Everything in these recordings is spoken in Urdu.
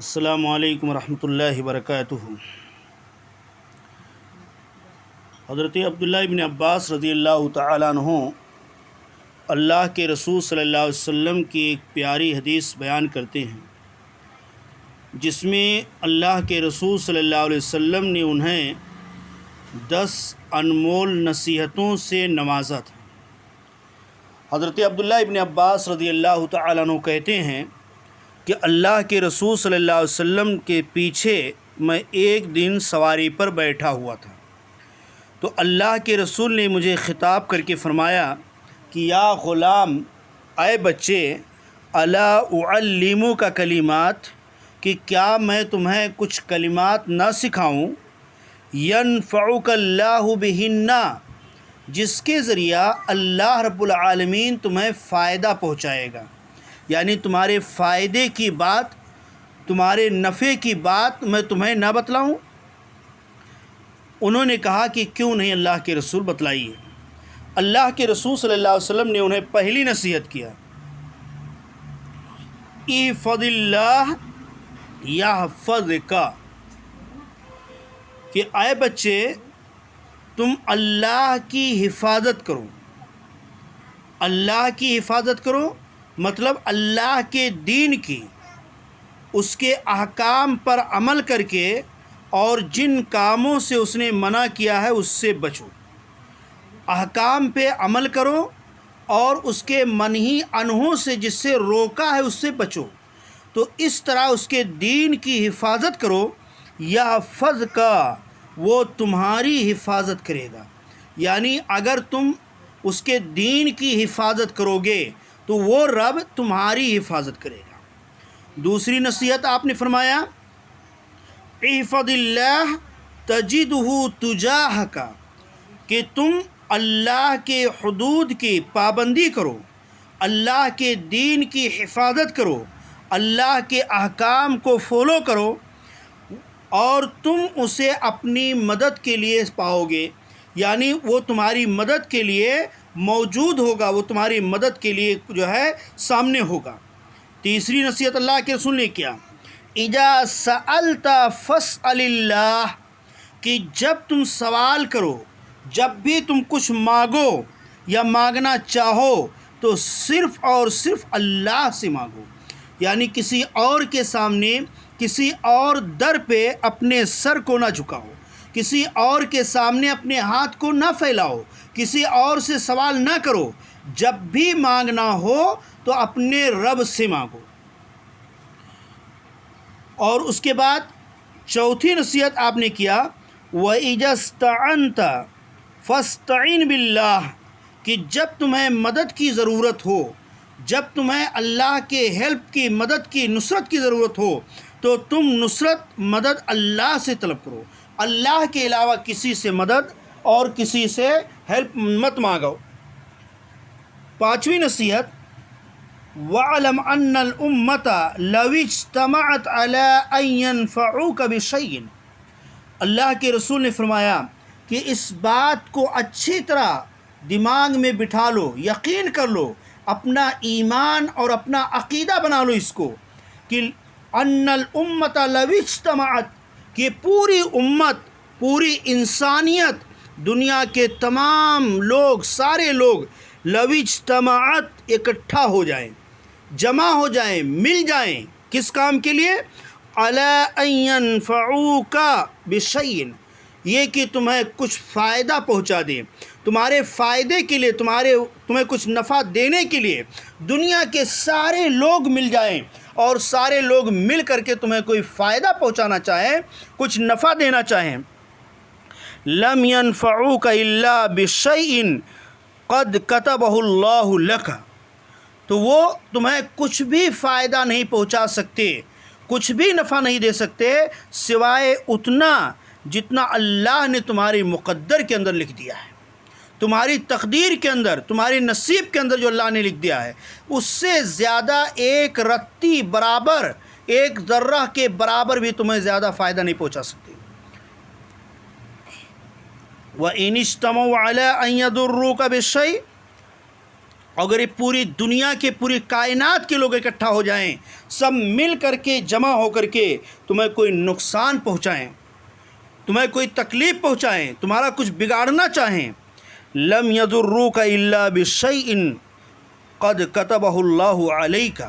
السلام علیکم ورحمۃ اللہ وبرکاتہ۔ حضرت عبداللہ ابن عباس رضی اللہ تعالیٰ عنہ اللہ کے رسول صلی اللہ علیہ وسلم کی ایک پیاری حدیث بیان کرتے ہیں، جس میں اللہ کے رسول صلی اللہ علیہ وسلم نے انہیں 10 انمول نصیحتوں سے نوازا تھا۔ حضرت عبداللہ ابن عباس رضی اللہ تعالیٰ عنہ کہتے ہیں کہ اللہ کے رسول صلی اللہ علیہ وسلم کے پیچھے میں ایک دن سواری پر بیٹھا ہوا تھا، تو اللہ کے رسول نے مجھے خطاب کر کے فرمایا کہ یا غلام، اے بچے، الا اعلمک کلمات، کہ کیا میں تمہیں کچھ کلمات نہ سکھاؤں، ینفعک اللہ بہن، جس کے ذریعہ اللہ رب العالمین تمہیں فائدہ پہنچائے گا، یعنی تمہارے فائدے کی بات، تمہارے نفع کی بات میں تمہیں نہ بتلاؤں؟ انہوں نے کہا کہ کیوں نہیں اللہ کے رسول، بتلائیے۔ اللہ کے رسول صلی اللہ علیہ وسلم نے انہیں پہلی نصیحت کیا، احفظ اللہ یحفظک، کہ اے بچے تم اللہ کی حفاظت کرو۔ اللہ کی حفاظت کرو مطلب اللہ کے دین کی، اس کے احکام پر عمل کر کے، اور جن کاموں سے اس نے منع کیا ہے اس سے بچو۔ احکام پہ عمل کرو اور اس کے منہی عنہوں سے، جس سے روکا ہے، اس سے بچو۔ تو اس طرح اس کے دین کی حفاظت کرو، یحفظک، وہ تمہاری حفاظت کرے گا۔ یعنی اگر تم اس کے دین کی حفاظت کرو گے تو وہ رب تمہاری حفاظت کرے گا۔ دوسری نصیحت آپ نے فرمایا، احفظ اللہ تجدہ تجاہک، کہ تم اللہ کے حدود کی پابندی کرو، اللہ کے دین کی حفاظت کرو، اللہ کے احکام کو فالو کرو، اور تم اسے اپنی مدد کے لیے پاؤ گے، یعنی وہ تمہاری مدد کے لیے موجود ہوگا، وہ تمہاری مدد کے لیے جو ہے سامنے ہوگا۔ تیسری نصیحت اللہ کے رسول نے کیا، اذا سألت فاسأل اللہ، کہ جب تم سوال کرو، جب بھی تم کچھ مانگو یا مانگنا چاہو تو صرف اور صرف اللہ سے مانگو، یعنی کسی اور کے سامنے، کسی اور در پہ اپنے سر کو نہ جھکاؤ، کسی اور کے سامنے اپنے ہاتھ کو نہ پھیلاؤ، کسی اور سے سوال نہ کرو۔ جب بھی مانگنا ہو تو اپنے رب سے مانگو۔ اور اس کے بعد چوتھی نصیحت آپ نے کیا، وَإِذَا اسْتَعَنْتَ فَاسْتَعِنْ بِاللَّهِ، کہ جب تمہیں مدد کی ضرورت ہو، جب تمہیں اللہ کے ہیلپ کی، مدد کی، نصرت کی ضرورت ہو، تو تم نصرت، مدد اللہ سے طلب کرو۔ اللہ کے علاوہ کسی سے مدد اور کسی سے ہیلپ مت مانگو۔ پانچویں نصیحت، وَاعْلَمْ أَنَّ الْأُمَّةَ لَوِ اجْتَمَعَتْ عَلَىٰ أَن يَنفَعُوكَ بِشَيْءٍ، اللہ کے رسول نے فرمایا کہ اس بات کو اچھی طرح دماغ میں بٹھا لو، یقین کر لو، اپنا ایمان اور اپنا عقیدہ بنا لو اس کو، کہ ان الامۃ لو اجتمعت، کہ پوری امت، پوری انسانیت، دنیا کے تمام لوگ، سارے لوگ، لو اجتمعت، اکٹھا ہو جائیں، جمع ہو جائیں، مل جائیں، کس کام کے لیے؟ علی ان ینفعوک بشیء، یہ کہ تمہیں کچھ فائدہ پہنچا دیں، تمہارے فائدے کے لیے، تمہیں کچھ نفع دینے کے لیے دنیا کے سارے لوگ مل جائیں، اور سارے لوگ مل کر کے تمہیں کوئی فائدہ پہنچانا چاہیں، کچھ نفع دینا چاہیں۔ لم ينفعوك الا بشیء قد کتبہ اللہ لک، تو وہ تمہیں کچھ بھی فائدہ نہیں پہنچا سکتے، کچھ بھی نفع نہیں دے سکتے، سوائے اتنا جتنا اللہ نے تمہاری مقدر کے اندر لکھ دیا ہے، تمہاری تقدیر کے اندر، تمہاری نصیب کے اندر جو اللہ نے لکھ دیا ہے، اس سے زیادہ ایک رتی برابر، ایک ذرہ کے برابر بھی تمہیں زیادہ فائدہ نہیں پہنچا سکتے۔ وَإِنِ اجْتَمَعُوا عَلَىٰ أَن يَضُرُّوكَ بِالشَّيْءِ، اگر یہ پوری دنیا کے پوری کائنات کے لوگ اکٹھا ہو جائیں، سب مل کر کے جمع ہو کر کے تمہیں کوئی نقصان پہنچائیں، تمہیں کوئی تکلیف پہنچائیں، تمہارا کچھ بگاڑنا چاہیں، لم یضروک الا بشیء قد کتبہ اللہ علیک،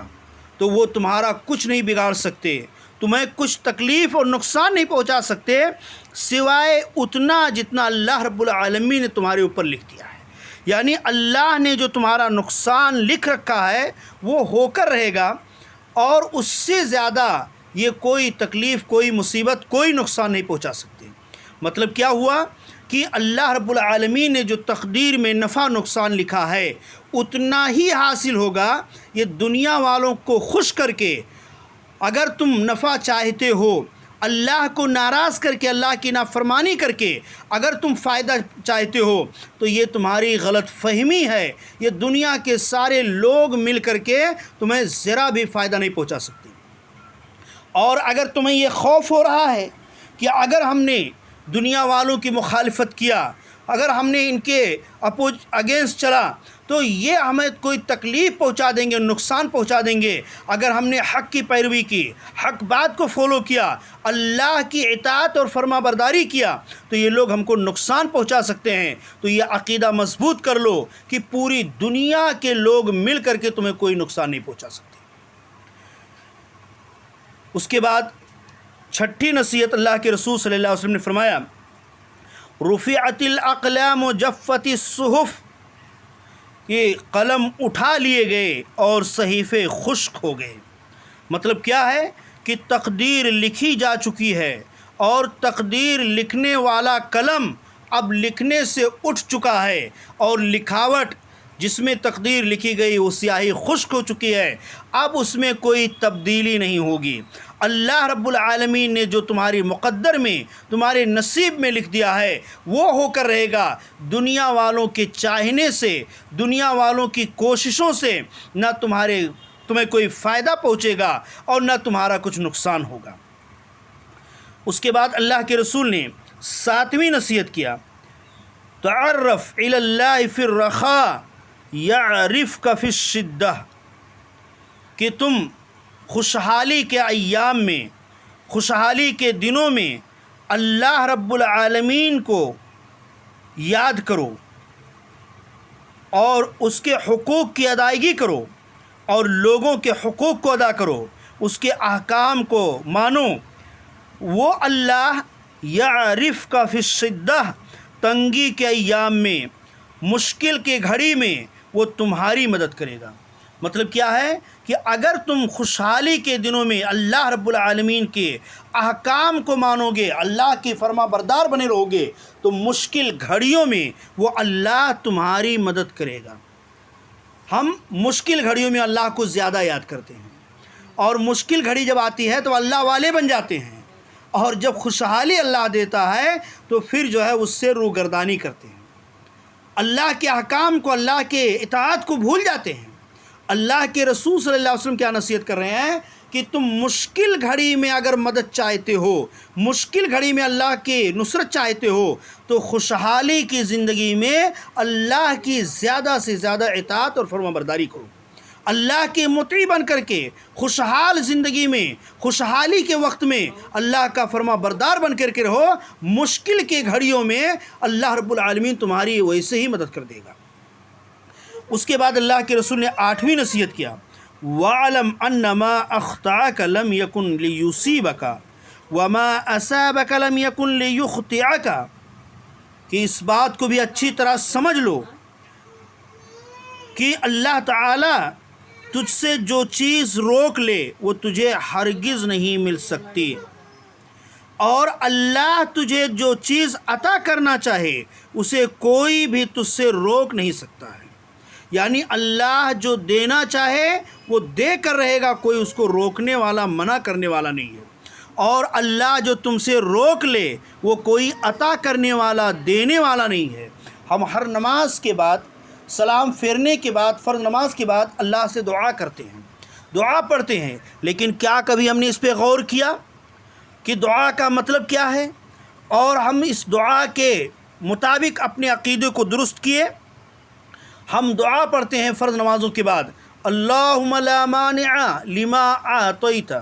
تو وہ تمہارا کچھ نہیں بگاڑ سکتے، تمہیں کچھ تکلیف اور نقصان نہیں پہنچا سکتے سوائے اتنا جتنا اللہ رب العالمین نے تمہارے اوپر لکھ دیا ہے۔ یعنی اللہ نے جو تمہارا نقصان لکھ رکھا ہے وہ ہو کر رہے گا، اور اس سے زیادہ یہ کوئی تکلیف، کوئی مصیبت، کوئی نقصان نہیں پہنچا سکتے۔ مطلب کیا ہوا کہ اللہ رب العالمین نے جو تقدیر میں نفع نقصان لکھا ہے اتنا ہی حاصل ہوگا۔ یہ دنیا والوں کو خوش کر کے اگر تم نفع چاہتے ہو، اللہ کو ناراض کر کے، اللہ کی نافرمانی کر کے اگر تم فائدہ چاہتے ہو تو یہ تمہاری غلط فہمی ہے۔ یہ دنیا کے سارے لوگ مل کر کے تمہیں ذرا بھی فائدہ نہیں پہنچا سکتے۔ اور اگر تمہیں یہ خوف ہو رہا ہے کہ اگر ہم نے دنیا والوں کی مخالفت کیا، اگر ہم نے ان کے اگینسٹ چلا تو یہ ہمیں کوئی تکلیف پہنچا دیں گے، نقصان پہنچا دیں گے، اگر ہم نے حق کی پیروی کی، حق بات کو فالو کیا، اللہ کی اطاعت اور فرما برداری کیا تو یہ لوگ ہم کو نقصان پہنچا سکتے ہیں، تو یہ عقیدہ مضبوط کر لو کہ پوری دنیا کے لوگ مل کر کے تمہیں کوئی نقصان نہیں پہنچا سکتے۔ اس کے بعد چھٹی نصیحت اللہ کے رسول صلی اللہ علیہ وسلم نے فرمایا، رفعت الاقلام و جفت الصحف، کہ قلم اٹھا لیے گئے اور صحیفے خشک ہو گئے۔ مطلب کیا ہے کہ تقدیر لکھی جا چکی ہے، اور تقدیر لکھنے والا قلم اب لکھنے سے اٹھ چکا ہے، اور لکھاوٹ جس میں تقدیر لکھی گئی وہ سیاہی خشک ہو چکی ہے، اب اس میں کوئی تبدیلی نہیں ہوگی۔ اللہ رب العالمین نے جو تمہاری مقدر میں، تمہارے نصیب میں لکھ دیا ہے وہ ہو کر رہے گا۔ دنیا والوں کے چاہنے سے، دنیا والوں کی کوششوں سے نہ تمہیں کوئی فائدہ پہنچے گا اور نہ تمہارا کچھ نقصان ہوگا۔ اس کے بعد اللہ کے رسول نے 7ویں نصیحت کیا، تعرف الی اللہ فی الرخاء یعرفک فی الشدہ، کہ تم خوشحالی کے ایام میں، خوشحالی کے دنوں میں اللہ رب العالمین کو یاد کرو اور اس کے حقوق کی ادائیگی کرو، اور لوگوں کے حقوق کو ادا کرو، اس کے احکام کو مانو۔ وہ اللہ یعرفک فی الشدہ، تنگی کے ایام میں، مشکل کے گھڑی میں وہ تمہاری مدد کرے گا۔ مطلب کیا ہے کہ اگر تم خوشحالی کے دنوں میں اللہ رب العالمین کے احکام کو مانو گے، اللہ کے فرما بردار بنے رہو گے، تو مشکل گھڑیوں میں وہ اللہ تمہاری مدد کرے گا۔ ہم مشکل گھڑیوں میں اللہ کو زیادہ یاد کرتے ہیں، اور مشکل گھڑی جب آتی ہے تو اللہ والے بن جاتے ہیں، اور جب خوشحالی اللہ دیتا ہے تو پھر جو ہے اس سے روگردانی کرتے ہیں، اللہ کے احکام کو، اللہ کے اطاعت کو بھول جاتے ہیں۔ اللہ کے رسول صلی اللہ علیہ وسلم کیا نصیحت کر رہے ہیں کہ تم مشکل گھڑی میں اگر مدد چاہتے ہو، مشکل گھڑی میں اللہ کی نصرت چاہتے ہو، تو خوشحالی کی زندگی میں اللہ کی زیادہ سے زیادہ اطاعت اور فرما برداری کرو۔ اللہ کے مطیع بن کر کے خوشحال زندگی میں، خوشحالی کے وقت میں اللہ کا فرما بردار بن کر کے رہو، مشکل کے گھڑیوں میں اللہ رب العالمین تمہاری ویسے ہی مدد کر دے گا۔ اس کے بعد اللہ کے رسول نے 8ویں نصیحت کیا، وَاعْلَمْ أَنَّ مَا أَخْطَأَكَ لَمْ يَكُنْ لِيُصِيبَكَ وَمَا أَصَابَكَ لَمْ يَكُنْ لِيُخْطِئَكَ، کہ اس بات کو بھی اچھی طرح سمجھ لو کہ اللہ تعالیٰ تجھ سے جو چیز روک لے وہ تجھے ہرگز نہیں مل سکتی، اور اللہ تجھے جو چیز عطا کرنا چاہے اسے کوئی بھی تجھ سے روک نہیں سکتا ہے۔ یعنی اللہ جو دینا چاہے وہ دے کر رہے گا، کوئی اس کو روکنے والا، منع کرنے والا نہیں ہے، اور اللہ جو تم سے روک لے وہ کوئی عطا کرنے والا، دینے والا نہیں ہے۔ ہم ہر نماز کے بعد، سلام پھیرنے کے بعد، فرض نماز کے بعد اللہ سے دعا کرتے ہیں، دعا پڑھتے ہیں، لیکن کیا کبھی ہم نے اس پہ غور کیا کہ دعا کا مطلب کیا ہے، اور ہم اس دعا کے مطابق اپنے عقیدے کو درست کیے؟ ہم دعا پڑھتے ہیں فرض نمازوں کے بعد، اللہم لا مانع لما اعطیت،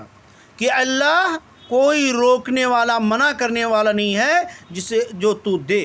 کہ اللہ کوئی روکنے والا، منع کرنے والا نہیں ہے جسے جو تو دے،